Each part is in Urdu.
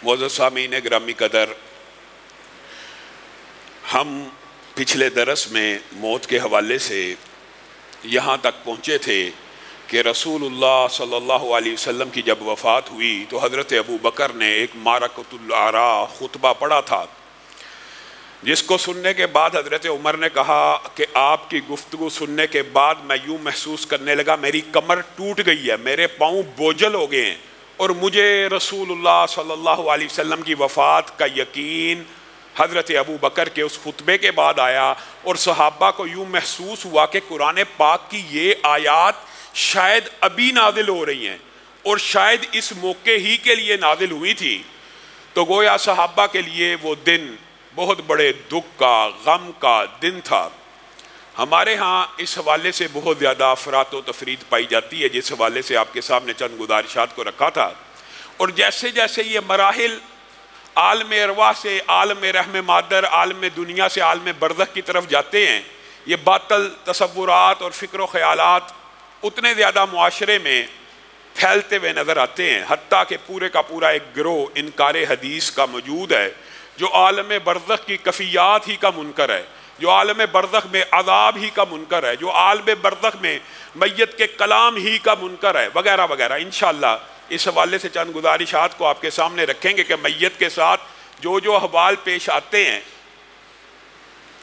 معزز سامعین گرامی قدر، ہم پچھلے درس میں موت کے حوالے سے یہاں تک پہنچے تھے کہ رسول اللہ صلی اللہ علیہ وسلم کی جب وفات ہوئی تو حضرت ابو بکر نے ایک معرکۃ العراء خطبہ پڑھا تھا، جس کو سننے کے بعد حضرت عمر نے کہا کہ آپ کی گفتگو سننے کے بعد میں یوں محسوس کرنے لگا میری کمر ٹوٹ گئی ہے، میرے پاؤں بوجھل ہو گئے ہیں، اور مجھے رسول اللہ صلی اللہ علیہ وسلم کی وفات کا یقین حضرت ابو بکر کے اس خطبے کے بعد آیا، اور صحابہ کو یوں محسوس ہوا کہ قرآن پاک کی یہ آیات شاید ابھی نازل ہو رہی ہیں اور شاید اس موقع ہی کے لیے نازل ہوئی تھی۔ تو گویا صحابہ کے لیے وہ دن بہت بڑے دکھ کا، غم کا دن تھا۔ ہمارے ہاں اس حوالے سے بہت زیادہ افراط و تفرید پائی جاتی ہے، جس حوالے سے آپ کے سامنے چند گزارشات کو رکھا تھا، اور جیسے جیسے یہ مراحل عالم ارواح سے عالم رحم مادر، عالم دنیا سے عالم برزخ کی طرف جاتے ہیں، یہ باطل تصورات اور فکر و خیالات اتنے زیادہ معاشرے میں پھیلتے ہوئے نظر آتے ہیں، حتیٰ کہ پورے کا پورا ایک گروہ انکار حدیث کا موجود ہے، جو عالم برزخ کی کفیات ہی کا منکر ہے، جو عالم برزخ میں عذاب ہی کا منکر ہے، جو عالم برزخ میں میت کے کلام ہی کا منکر ہے، وغیرہ وغیرہ۔ انشاءاللہ اس حوالے سے چند گزارشات کو آپ کے سامنے رکھیں گے کہ میت کے ساتھ جو احوال پیش آتے ہیں،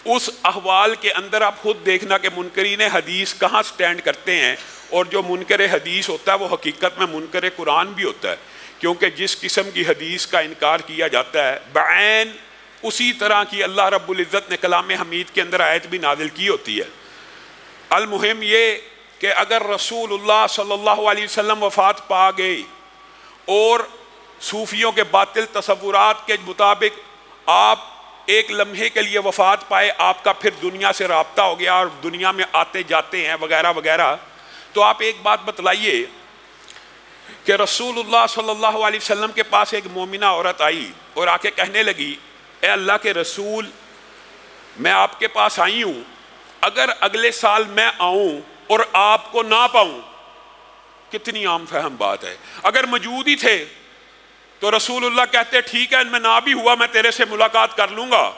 اس احوال کے اندر آپ خود دیکھنا کہ منکرین حدیث کہاں سٹینڈ کرتے ہیں، اور جو منکر حدیث ہوتا ہے وہ حقیقت میں منکر قرآن بھی ہوتا ہے، کیونکہ جس قسم کی حدیث کا انکار کیا جاتا ہے بعین اسی طرح کی اللہ رب العزت نے کلام حمید کے اندر آیت بھی نازل کی ہوتی ہے۔ المہم یہ کہ اگر رسول اللہ صلی اللہ علیہ وسلم وفات پا گئی اور صوفیوں کے باطل تصورات کے مطابق آپ ایک لمحے کے لیے وفات پائے، آپ کا پھر دنیا سے رابطہ ہو گیا اور دنیا میں آتے جاتے ہیں وغیرہ وغیرہ، تو آپ ایک بات بتلائیے کہ رسول اللہ صلی اللہ علیہ وسلم کے پاس ایک مومنہ عورت آئی اور آ کے کہنے لگی، اے اللہ کے رسول، میں آپ کے پاس آئی ہوں، اگر اگلے سال میں آؤں اور آپ کو نہ پاؤں۔ کتنی عام فہم بات ہے، اگر موجود ہی تھے تو رسول اللہ کہتے ٹھیک ہے، میں نہ بھی ہوا میں تیرے سے ملاقات کر لوں گا۔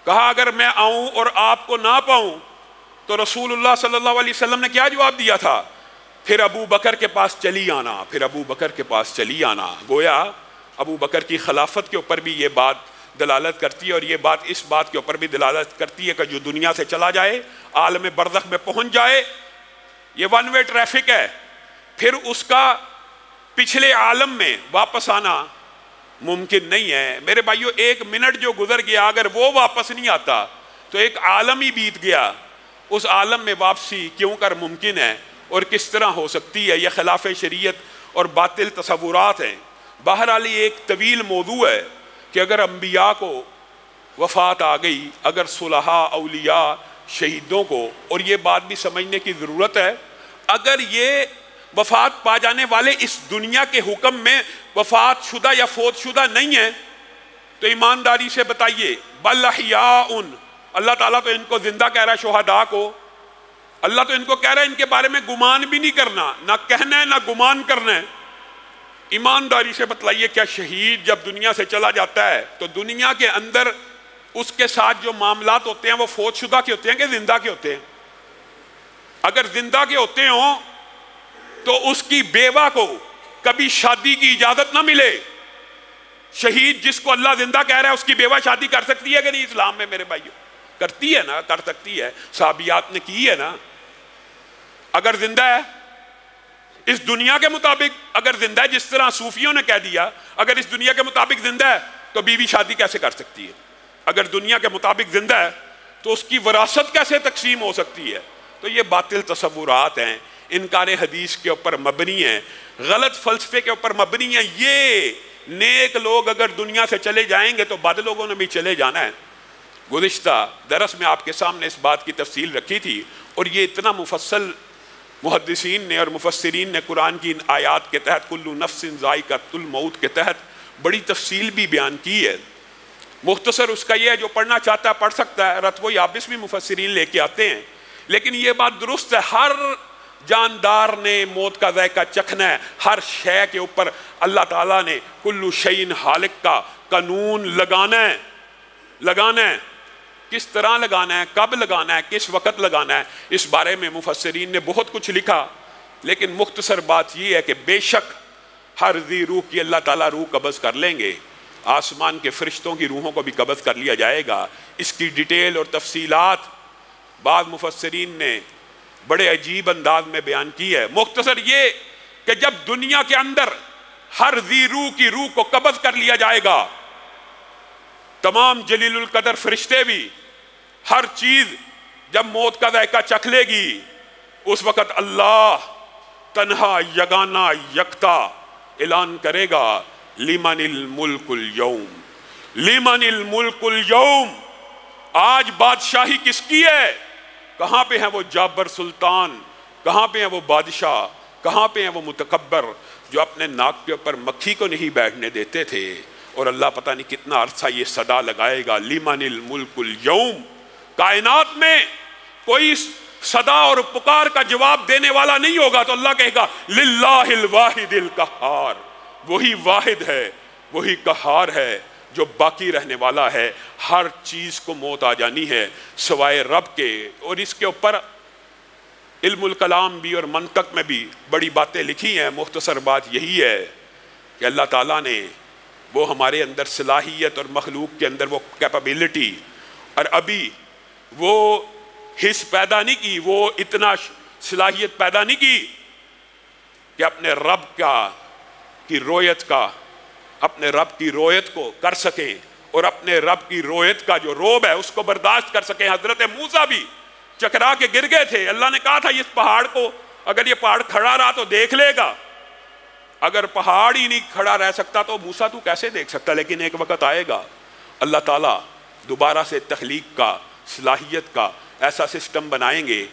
کہا اگر میں آؤں اور آپ کو نہ پاؤں، تو رسول اللہ صلی اللہ علیہ وسلم نے کیا جواب دیا تھا؟ پھر ابو بکر کے پاس چلی آنا، پھر ابو بکر کے پاس چلی آنا۔ گویا ابو بکر کی خلافت کے اوپر بھی یہ بات دلالت کرتی ہے، اور یہ بات اس بات کے اوپر بھی دلالت کرتی ہے کہ جو دنیا سے چلا جائے، عالم برزخ میں پہنچ جائے، یہ ون وے ٹریفک ہے، پھر اس کا پچھلے عالم میں واپس آنا ممکن نہیں ہے۔ میرے بھائیو، ایک منٹ جو گزر گیا اگر وہ واپس نہیں آتا تو ایک عالم ہی بیت گیا۔ اس عالم میں واپسی کیوں کر ممکن ہے اور کس طرح ہو سکتی ہے؟ یہ خلاف شریعت اور باطل تصورات ہیں۔ بہرحال یہ ایک طویل موضوع ہے کہ اگر انبیاء کو وفات آ گئی، اگر صلحاء، اولیاء، شہیدوں کو، اور یہ بات بھی سمجھنے کی ضرورت ہے، اگر یہ وفات پا جانے والے اس دنیا کے حکم میں وفات شدہ یا فوت شدہ نہیں ہیں، تو ایمانداری سے بتائیے بل احیاء، اللہ تعالیٰ تو ان کو زندہ کہہ رہا ہے، شہداء کو اللہ تو ان کو کہہ رہا ہے ان کے بارے میں گمان بھی نہیں کرنا، نہ کہنا ہے نہ گمان کرنا ہے۔ ایمانداری سے بتلائیے کیا شہید جب دنیا سے چلا جاتا ہے تو دنیا کے اندر اس کے ساتھ جو معاملات ہوتے ہیں وہ فوت شدہ کے ہوتے ہیں کہ زندہ کے ہوتے ہیں؟ اگر زندہ کے ہوتے ہوں تو اس کی بیوہ کو کبھی شادی کی اجازت نہ ملے۔ شہید جس کو اللہ زندہ کہہ رہا ہے اس کی بیوہ شادی کر سکتی ہے کہ نہیں اسلام میں؟ میرے بھائیو کرتی ہے نا، کر سکتی ہے، صحابیات نے کی ہے نا۔ اگر زندہ ہے اس دنیا کے مطابق، اگر زندہ ہے جس طرح صوفیوں نے کہہ دیا، اگر اس دنیا کے مطابق زندہ ہے تو بیوی شادی کیسے کر سکتی ہے؟ اگر دنیا کے مطابق زندہ ہے تو اس کی وراثت کیسے تقسیم ہو سکتی ہے؟ تو یہ باطل تصورات ہیں، انکار حدیث کے اوپر مبنی ہیں، غلط فلسفے کے اوپر مبنی ہیں۔ یہ نیک لوگ اگر دنیا سے چلے جائیں گے تو بد لوگوں نے بھی چلے جانا ہے۔ گزشتہ درس میں آپ کے سامنے اس بات کی تفصیل رکھی تھی، اور یہ اتنا مفصل محدثین نے اور مفسرین نے قرآن کی ان آیات کے تحت کل نفس ذائقۃ الموت کے تحت بڑی تفصیل بھی بیان کی ہے۔ مختصر اس کا یہ ہے، جو پڑھنا چاہتا ہے پڑھ سکتا ہے، رتب و یابس بھی مفسرین لے کے آتے ہیں، لیکن یہ بات درست ہے، ہر جاندار نے موت کا ذائقہ چکھنا ہے، ہر شے کے اوپر اللہ تعالیٰ نے کلو شیء ہالک کا قانون لگانا ہے۔ کس طرح لگانا ہے، کب لگانا ہے، کس وقت لگانا ہے، اس بارے میں مفسرین نے بہت کچھ لکھا، لیکن مختصر بات یہ ہے کہ بے شک ہر ذی روح کی اللہ تعالیٰ روح قبض کر لیں گے، آسمان کے فرشتوں کی روحوں کو بھی قبض کر لیا جائے گا۔ اس کی ڈیٹیل اور تفصیلات بعض مفسرین نے بڑے عجیب انداز میں بیان کی ہے۔ مختصر یہ کہ جب دنیا کے اندر ہر ذی روح کی روح کو قبض کر لیا جائے گا، تمام جلیل القدر فرشتے بھی، ہر چیز جب موت کا ذائقہ چکھ لے گی، اس وقت اللہ تنہا یگانہ یکتا اعلان کرے گا، لمن الملک اليوم، لمن الملک اليوم، آج بادشاہی کس کی ہے؟ کہاں پہ ہیں وہ جابر سلطان، کہاں پہ ہیں وہ بادشاہ، کہاں پہ ہیں وہ متکبر جو اپنے ناک کے اوپر مکھی کو نہیں بیٹھنے دیتے تھے؟ اور اللہ پتہ نہیں کتنا عرصہ یہ صدا لگائے گا، لمن الملک اليوم۔ کائنات میں کوئی صدا اور پکار کا جواب دینے والا نہیں ہوگا تو اللہ کہے گا للہ الواحد القہار، وہی واحد ہے، وہی قہار ہے جو باقی رہنے والا ہے۔ ہر چیز کو موت آ جانی ہے سوائے رب کے۔ اور اس کے اوپر علم الکلام بھی اور منطق میں بھی بڑی باتیں لکھی ہیں۔ مختصر بات یہی ہے کہ اللہ تعالیٰ نے وہ ہمارے اندر صلاحیت اور مخلوق کے اندر وہ کیپابلٹی اور ابھی وہ حس پیدا نہیں کی، وہ اتنا صلاحیت پیدا نہیں کی کہ اپنے رب کی رویت کا، اپنے رب کی رویت کو کر سکیں اور اپنے رب کی رویت کا جو روب ہے اس کو برداشت کر سکیں۔ حضرت موسیٰ بھی چکرا کے گر گئے تھے، اللہ نے کہا تھا اس پہاڑ کو، اگر یہ پہاڑ کھڑا رہا تو دیکھ لے گا، اگر پہاڑ ہی نہیں کھڑا رہ سکتا تو موسیٰ تو کیسے دیکھ سکتا؟ لیکن ایک وقت آئے گا اللہ تعالیٰ دوبارہ سے تخلیق کا، صلاحیت کا ایسا سسٹم بنائیں گے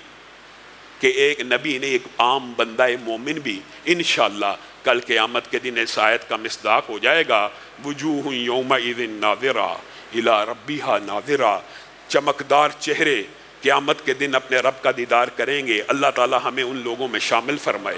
کہ ایک نبی نے، ایک عام بندہ مومن بھی انشاءاللہ کل قیامت کے دن اس آیت کا مصداق ہو جائے گا، وجوہ یومئذ ناظرہ الی ربہا ناظرہ، چمکدار چہرے قیامت کے دن اپنے رب کا دیدار کریں گے۔ اللہ تعالی ہمیں ان لوگوں میں شامل فرمائے۔